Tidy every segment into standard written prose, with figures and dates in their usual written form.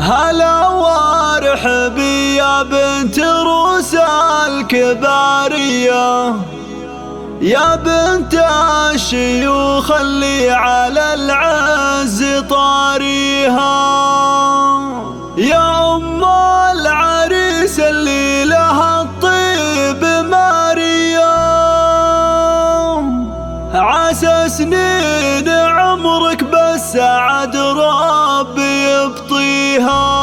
هلا وارحبي يا بنت روس الكبارية، يا بنت الشيوخ اللي على العز طاريها، يا أم العريس اللي لها الطيب مارية، عسى سنين عمرك بالسعد ربي يبطيها.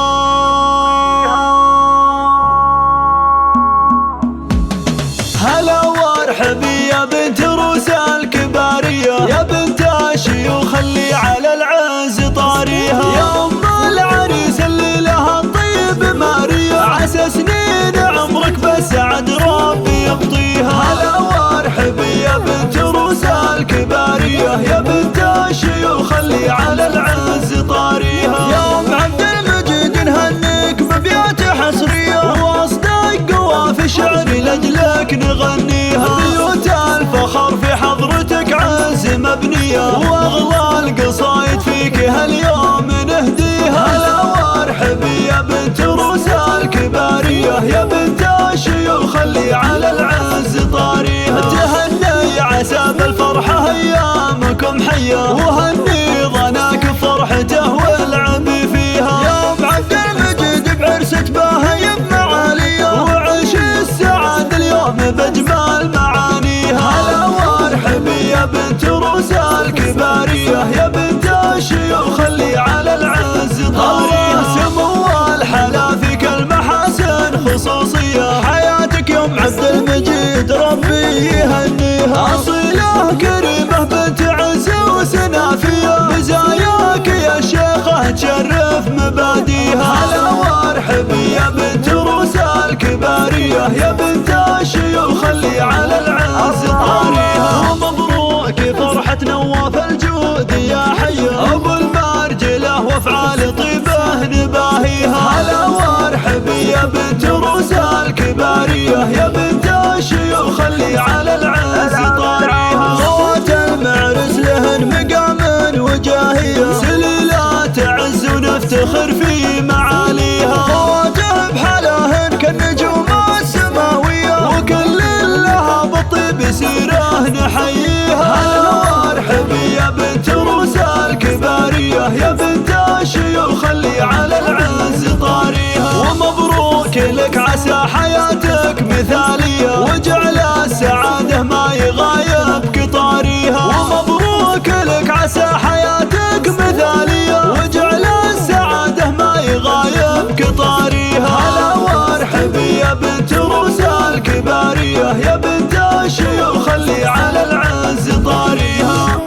هلا وارحبي يا بنت روس الكبارية، يا بنت الشيوخ اللي على العز طاريها، يا أم العريس اللي لها الطيب مارية، عسى سنين عمرك بالسعد ربي يبطيها. هلا وارحبي يا بنت روس الكبارية، يا بنت الشيوخ اللي على العز طاريها، يا أم عبد المجيد نهنيك بأبيات حصرية، واصدق قوافي شعري لأجلك نغنيها، بيوت الفخر في حضرتك عز مبنية، واغلى القصايد فيك هاليوم نهديها. هلا وارحبي يا بنت روس الكبارية، يا بنت الشيوخ اللي على العز طاريها، تهني عسى بالفرحة ايامكم حية، وهني ظناك فرحته والعبي فيها، يا ام عبد المجيد بعرسك باهي بمعاليه، وعيش السعادة اليوم بجمال معانيها. هلا وارحبي يا بنت روس الكبارية، يا بنت الشيوخ اللي على العز طاريها، سمو الحلا فيك المحاسن خصوصية، حياتك يا ام عبد المجيد ربي يهنيها، أصيلة كريمة بنت عز وسنافية، مزاياك يا شيخة تشرف مباديها. هلا وارحبي يا بنت روس الكبارية، يا بنت الشيوخ اللي على العز طاريها، ومبروك فرحة نواف الجود يا حية، أبو المرجلة وافعال طيبه نباهيها. هلا وارحبي يا بنت روس الكبارية، يا بنت الشيوخ اللي على العز طاريها، خوات المعرس لهن مقام وجاهية، سليلات عز ونفتخر في معاليها، خوات بحلاهن كالنجوم السماوية، وكل لها بالطيب سيره نحييها. هلا وارحبي يا بنت روس الكبارية، يا بنت الشيوخ اللي على العز طاريها، ومبروك لك عسى حياتك مثالية، وجعل السعادة ما يغايبك طاريها، ومبروك لك عسى حياتك مثالية، وجعل السعادة ما يغايبك طاريها. هلا وارحبي يا بنت روس الكبارية، يا بنت الشيوخ اللي على العز طاريها.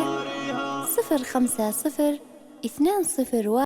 050201